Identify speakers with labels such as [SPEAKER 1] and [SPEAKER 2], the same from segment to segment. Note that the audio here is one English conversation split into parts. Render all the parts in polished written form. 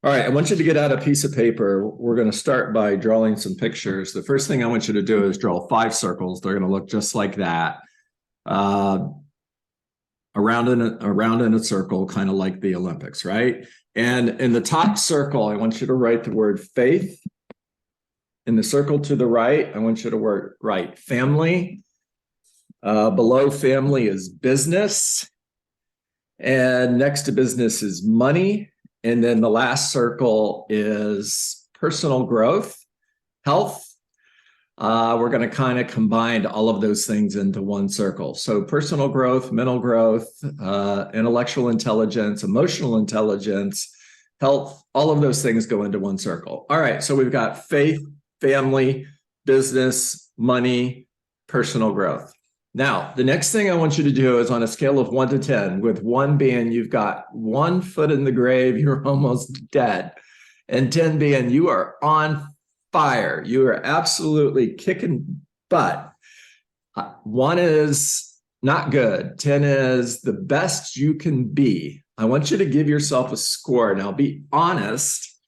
[SPEAKER 1] All right, I want you to get out a piece of paper. We're going to start by drawing some pictures. The first thing I want you to do is draw 5 circles. They're going to look just like that. Around in a circle, kind of like the Olympics, right? And in the top circle, I want you to write the word faith. In the circle to the right, I want you to write family. Below family is business. And next to business is money. And then the last circle is personal growth, health. We're going to kind of combine all of those things into one circle. So personal growth, mental growth, intellectual intelligence, emotional intelligence, health, all of those things go into one circle. All right, so we've got faith, family, business, money, personal growth. Now, the next thing I want you to do is on a scale of 1 to 10, with 1 being you've got 1 foot in the grave, you're almost dead, and 10 being you are on fire. You are absolutely kicking butt. 1 is not good. 10 is the best you can be. I want you to give yourself a score. Now, be honest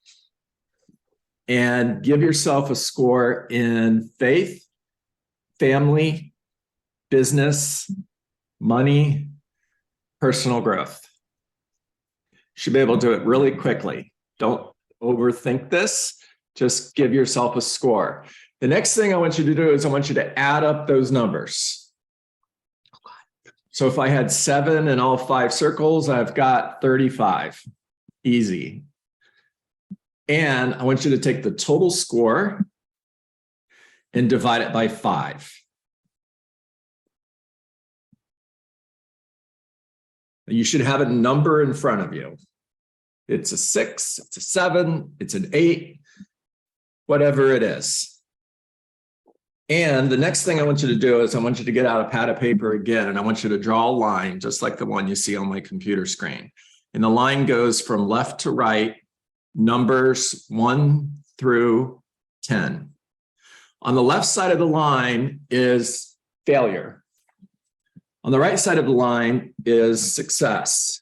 [SPEAKER 1] and give yourself a score in faith, family, business, money, personal growth. You should be able to do it really quickly. Don't overthink this. Just give yourself a score. The next thing I want you to do is I want you to add up those numbers. So if I had 7 in all 5 circles, I've got 35. Easy. And I want you to take the total score and divide it by 5. You should have a number in front of you. It's a 6, it's a 7, it's an 8, whatever it is. And the next thing I want you to do is I want you to get out a pad of paper again, and I want you to draw a line just like the one you see on my computer screen. And the line goes from left to right, numbers 1 through 10. On the left side of the line is failure. On the right side of the line is success.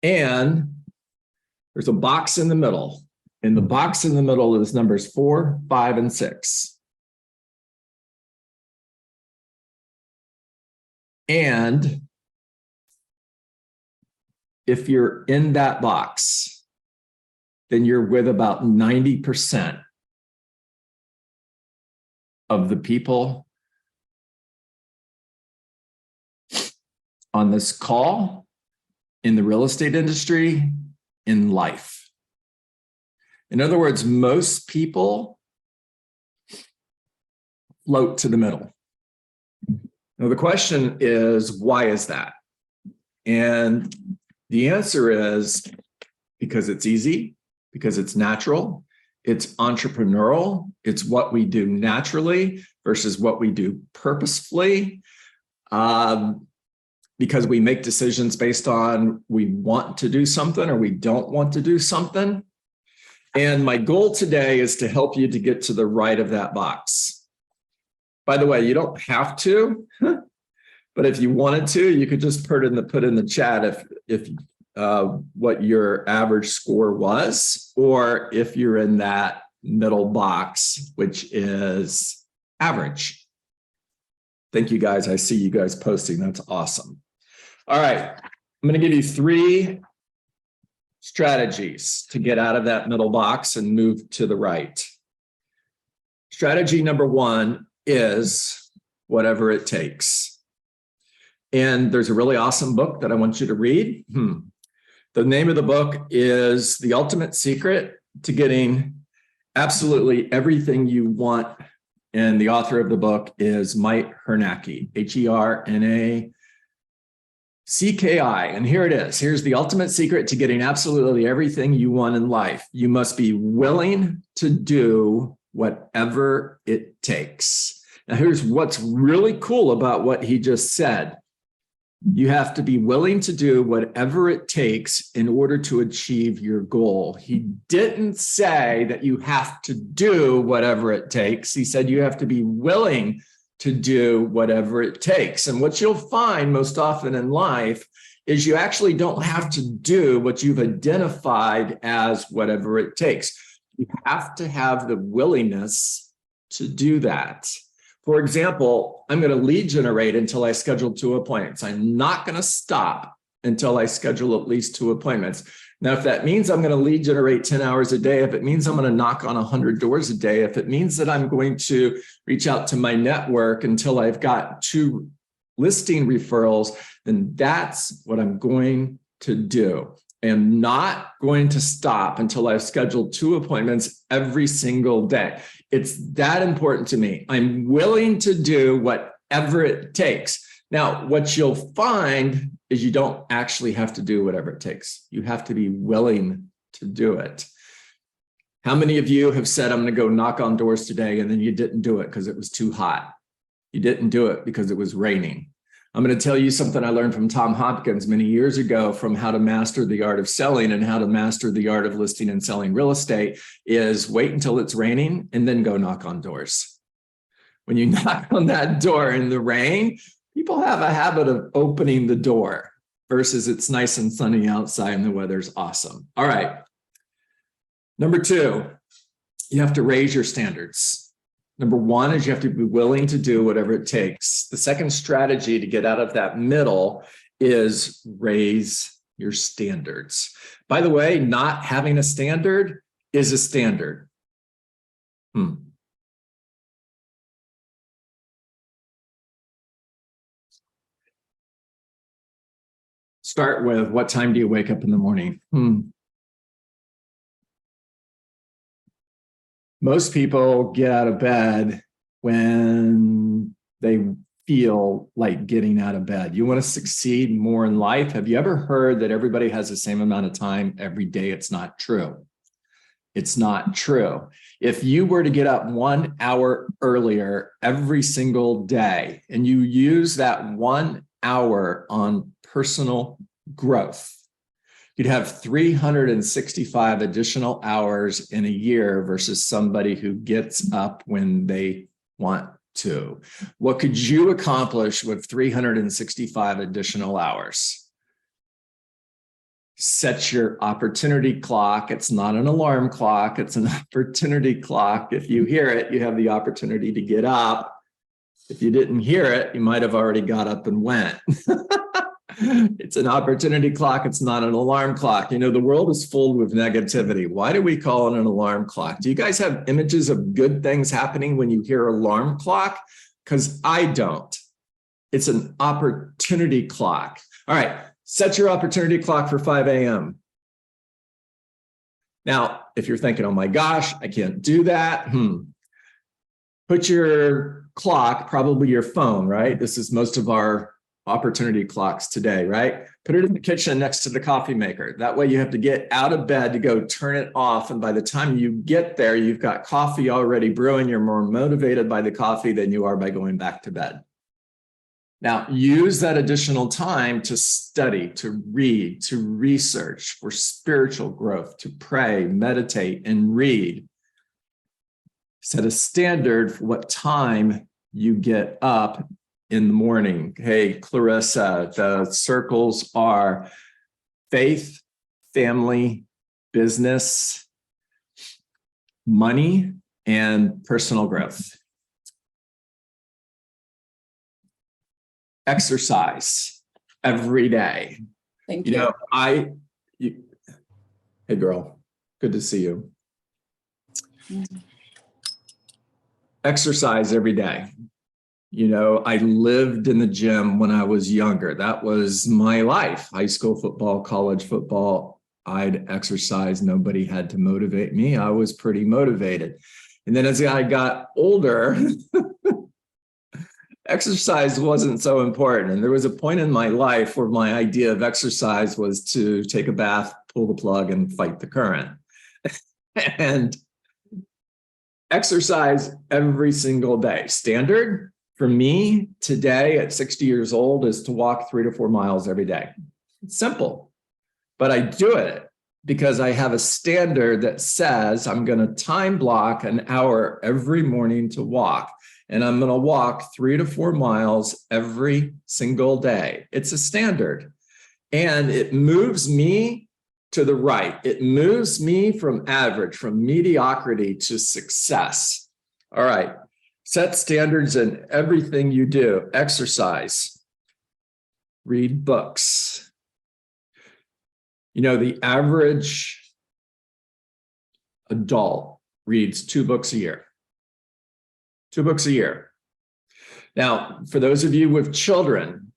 [SPEAKER 1] And there's a box in the middle. And the box in the middle is numbers 4, 5, and 6. And if you're in that box, then you're with about 90% of the people on this call, in the real estate industry, in life. In other words, most people float to the middle. Now, the question is, why is that? And the answer is because it's easy, because it's natural, it's entrepreneurial, it's what we do naturally versus what we do purposefully. Because we make decisions based on we want to do something or we don't want to do something. And my goal today is to help you to get to the right of that box. By the way, you don't have to, but if you wanted to, you could just put in the chat if what your average score was, or if you're in that middle box, which is average. Thank you guys. I see you guys posting. That's awesome. All right, I'm going to give you 3 strategies to get out of that middle box and move to the right. Strategy number 1 is whatever it takes. And there's a really awesome book that I want you to read. The name of the book is The Ultimate Secret to Getting Absolutely Everything You Want. And the author of the book is Mike Hernacki, Hernacki. And here it is. Here's the ultimate secret to getting absolutely everything you want in life. You must be willing to do whatever it takes. Now, here's what's really cool about what he just said. You have to be willing to do whatever it takes in order to achieve your goal. He didn't say that you have to do whatever it takes. He said you have to be willing to do whatever it takes. And what you'll find most often in life is you actually don't have to do what you've identified as whatever it takes. You have to have the willingness to do that. For example, I'm going to lead generate until I schedule 2 appointments. I'm not going to stop until I schedule at least 2 appointments. Now, if that means I'm going to lead generate 10 hours a day, if it means I'm going to knock on 100 doors a day, if it means that I'm going to reach out to my network until I've got 2 listing referrals, then that's what I'm going to do. I'm not going to stop until I've scheduled 2 appointments every single day. It's that important to me. I'm willing to do whatever it takes. Now, what you'll find is you don't actually have to do whatever it takes. You have to be willing to do it. How many of you have said, I'm going to go knock on doors today, and then you didn't do it because it was too hot? You didn't do it because it was raining. I'm going to tell you something I learned from Tom Hopkins many years ago from How to Master the Art of Selling and How to Master the Art of Listing and Selling Real Estate is wait until it's raining and then go knock on doors. When you knock on that door in the rain, people have a habit of opening the door versus it's nice and sunny outside and the weather's awesome. All right. Number 2, you have to raise your standards. Number 1 is you have to be willing to do whatever it takes. The second strategy to get out of that middle is raise your standards. By the way, not having a standard is a standard. Start with, what time do you wake up in the morning? Most people get out of bed when they feel like getting out of bed. You want to succeed more in life? Have you ever heard that everybody has the same amount of time every day? It's not true. It's not true. If you were to get up 1 hour earlier every single day and you use that 1 hour on personal growth, you'd have 365 additional hours in a year versus somebody who gets up when they want to. What could you accomplish with 365 additional hours? Set your opportunity clock. It's not an alarm clock. It's an opportunity clock. If you hear it, you have the opportunity to get up. If you didn't hear it, you might have already got up and went. It's an opportunity clock. It's not an alarm clock. You know, the world is full with negativity. Why do we call it an alarm clock? Do you guys have images of good things happening when you hear alarm clock? Because I don't. It's an opportunity clock. All right, set your opportunity clock for 5 a.m. Now, if you're thinking, oh my gosh, I can't do that. Put your clock, probably your phone, right? This is most of our opportunity clocks today, right? Put it in the kitchen next to the coffee maker. That way you have to get out of bed to go turn it off. And by the time you get there, you've got coffee already brewing. You're more motivated by the coffee than you are by going back to bed. Now, use that additional time to study, to read, to research for spiritual growth, to pray, meditate, and read. Set a standard for what time you get up in the morning. Hey, Clarissa, the circles are faith, family, business, money, and personal growth. Exercise every day.
[SPEAKER 2] Thank you.
[SPEAKER 1] Hey girl, good to see you. Exercise every day. You know, I lived in the gym when I was younger. That was my life. High school football, college football, I'd exercise. Nobody had to motivate me. I was pretty motivated. And then as I got older, exercise wasn't so important. And there was a point in my life where my idea of exercise was to take a bath, pull the plug, and fight the current. And exercise every single day. Standard for me today at 60 years old is to walk 3 to 4 miles every day. It's simple, but I do it because I have a standard that says I'm going to time block an hour every morning to walk. and I'm going to walk 3 to 4 miles every single day. It's a standard. And it moves me to the right. It moves me from average, from mediocrity to success. All right. Set standards in everything you do. Exercise. Read books. You know, the average adult reads 2 books a year. 2 books a year. Now, for those of you with children,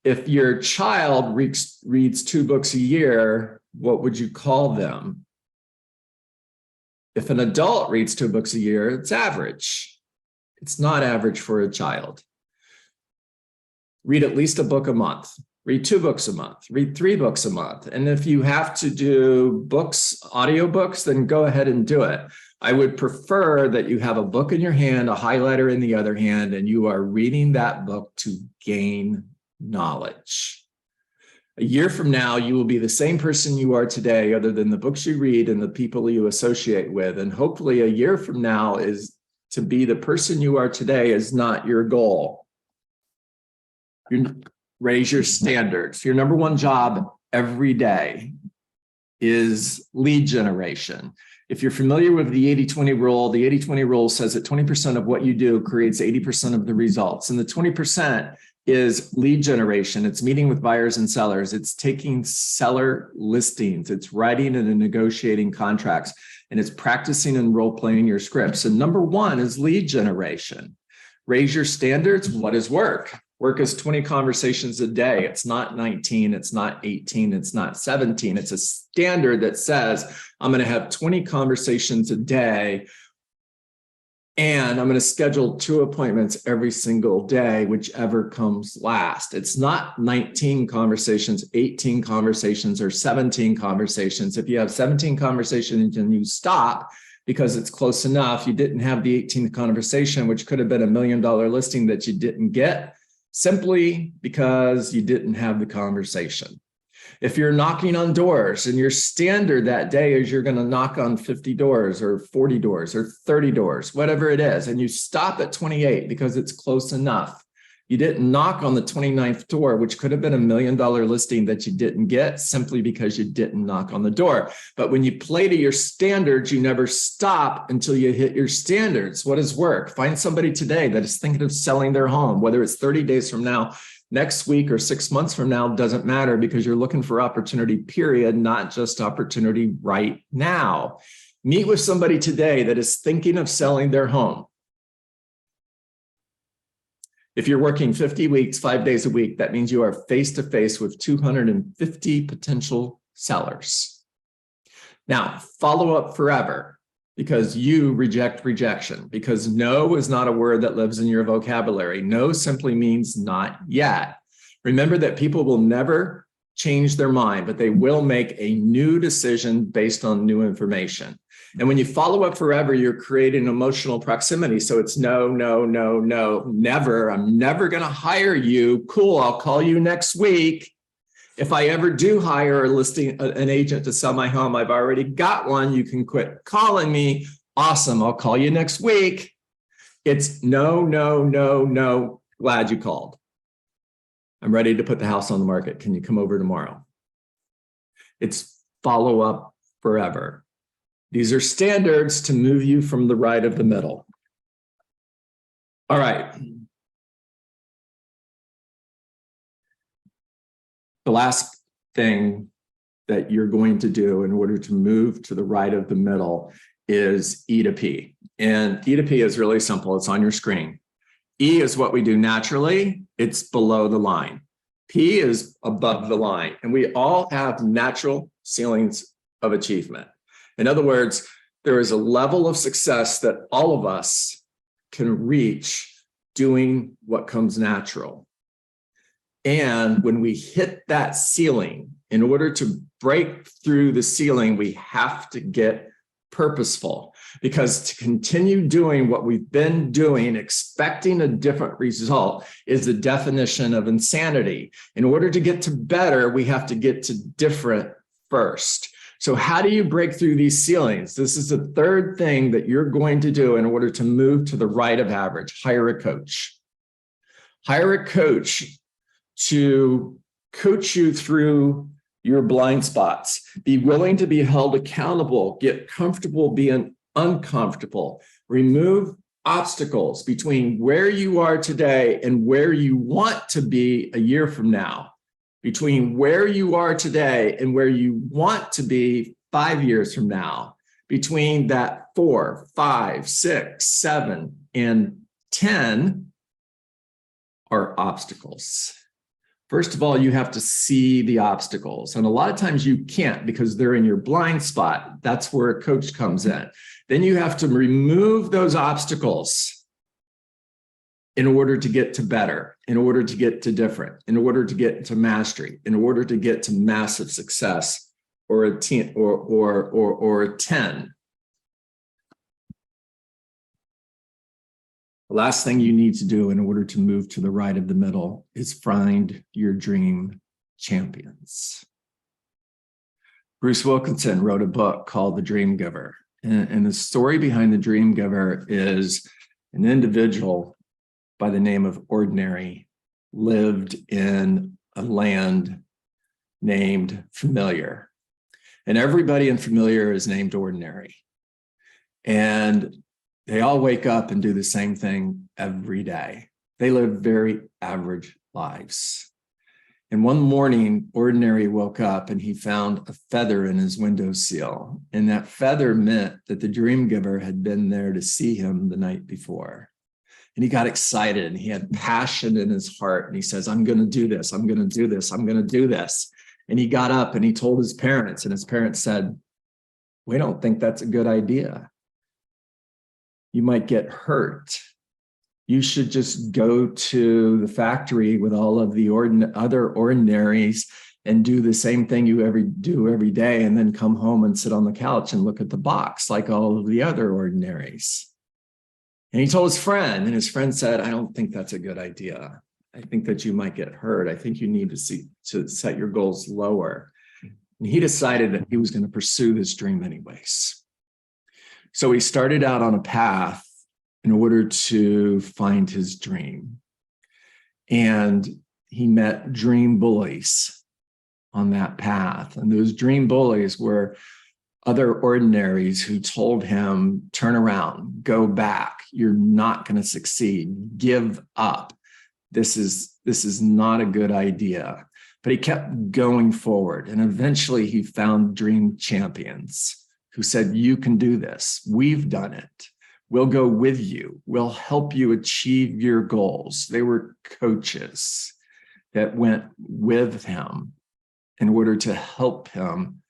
[SPEAKER 1] if your child reads 2 books a year, what would you call them? If an adult reads 2 books a year, it's average. It's not average for a child. Read at least a book a month. Read 2 books a month. Read 3 books a month. And if you have to do books, audiobooks, then go ahead and do it. I would prefer that you have a book in your hand, a highlighter in the other hand, and you are reading that book to gain knowledge. A year from now, you will be the same person you are today, other than the books you read and the people you associate with. And hopefully a year from now is to be the person you are today is not your goal. You raise your standards. Your number one job every day is lead generation. If you're familiar with the 80-20 rule, the 80-20 rule says that 20% of what you do creates 80% of the results. And the 20% is lead generation. It's meeting with buyers and sellers. It's taking seller listings. It's writing and negotiating contracts. And it's practicing and role-playing your scripts. And number one is lead generation. Raise your standards. What is work? Work is 20 conversations a day. It's not 19. It's not 18. It's not 17. It's a standard that says, I'm going to have 20 conversations a day. And I'm going to schedule 2 appointments every single day, whichever comes last. It's not 19 conversations, 18 conversations, or 17 conversations. If you have 17 conversations and you stop because it's close enough, you didn't have the 18th conversation, which could have been $1 million listing that you didn't get, simply because you didn't have the conversation. If you're knocking on doors and your standard that day is you're going to knock on 50 doors or 40 doors or 30 doors, whatever it is, and you stop at 28 because it's close enough. You didn't knock on the 29th door, which could have been $1 million listing that you didn't get simply because you didn't knock on the door. But when you play to your standards, you never stop until you hit your standards. What is work? Find somebody today that is thinking of selling their home, whether it's 30 days from now, next week, or 6 months from now, doesn't matter, because you're looking for opportunity, period, not just opportunity right now. Meet with somebody today that is thinking of selling their home. If you're working 50 weeks, 5 days a week, that means you are face-to-face with 250 potential sellers. Now, follow up forever, because you reject rejection, because no is not a word that lives in your vocabulary. No simply means not yet. Remember that people will never change their mind, but they will make a new decision based on new information. And when you follow up forever, you're creating emotional proximity. So it's no, no, no, no, never. I'm never going to hire you. Cool. I'll call you next week. If I ever do hire an agent to sell my home, I've already got one. You can quit calling me. Awesome. I'll call you next week. It's no, no, no, no. Glad you called. I'm ready to put the house on the market. Can you come over tomorrow? It's follow up forever. These are standards to move you from the right of the middle. All right. The last thing that you're going to do in order to move to the right of the middle is E to P. And E to P is really simple. It's on your screen. E is what we do naturally. It's below the line. P is above the line. And we all have natural ceilings of achievement. In other words, there is a level of success that all of us can reach doing what comes natural. And when we hit that ceiling, in order to break through the ceiling, we have to get purposeful, because to continue doing what we've been doing, expecting a different result, is the definition of insanity. In order to get to better, we have to get to different first. So how do you break through these ceilings? This is the third thing that you're going to do in order to move to the right of average. Hire a coach. Hire a coach to coach you through your blind spots. Be willing to be held accountable. Get comfortable being uncomfortable. Remove obstacles between where you are today and where you want to be a year from now. Between where you are today and where you want to be 5 years from now. Between that 4, 5, 6, 7, and 10 are obstacles. First of all, you have to see the obstacles. And a lot of times you can't because they're in your blind spot. That's where a coach comes in. Then you have to remove those obstacles in order to get to better, in order to get to different, in order to get to mastery, in order to get to massive success or a 10 or a 10. The last thing you need to do in order to move to the right of the middle is find your dream champions. Bruce Wilkinson wrote a book called The Dream Giver. And the story behind the Dream Giver is an individual by the name of Ordinary lived in a land named Familiar. And everybody in Familiar is named Ordinary. And they all wake up and do the same thing every day. They live very average lives. And one morning, Ordinary woke up and he found a feather in his windowsill. And that feather meant that the Dream Giver had been there to see him the night before. And he got excited and he had passion in his heart. And he says, I'm going to do this. I'm going to do this. I'm going to do this. And he got up and he told his parents, and his parents said, we don't think that's a good idea. You might get hurt. You should just go to the factory with all of the other ordinaries and do the same thing you do every day, and then come home and sit on the couch and look at the box like all of the other ordinaries. And he told his friend, and his friend said, I don't think that's a good idea. I think that you might get hurt. I think you need to set your goals lower. And he decided that he was going to pursue this dream anyways. So he started out on a path in order to find his dream. And he met dream bullies on that path. And those dream bullies were other ordinaries who told him, turn around, go back. You're not going to succeed. Give up. This is not a good idea. But he kept going forward. And eventually he found dream champions who said, you can do this. We've done it. We'll go with you. We'll help you achieve your goals. They were coaches that went with him in order to help him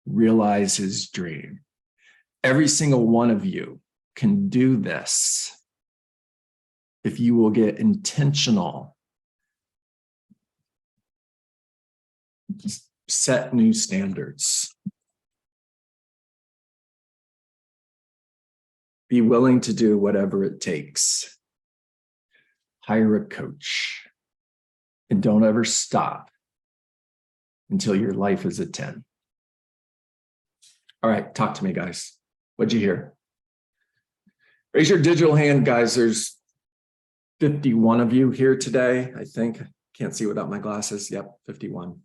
[SPEAKER 1] realize his dream. Every single one of you can do this if you will get intentional, set new standards. Be willing to do whatever it takes. Hire a coach. And don't ever stop until your life is a 10. All right, talk to me, guys. What'd you hear? Raise your digital hand, guys. There's 51 of you here today, I think. Can't see without my glasses. Yep, 51.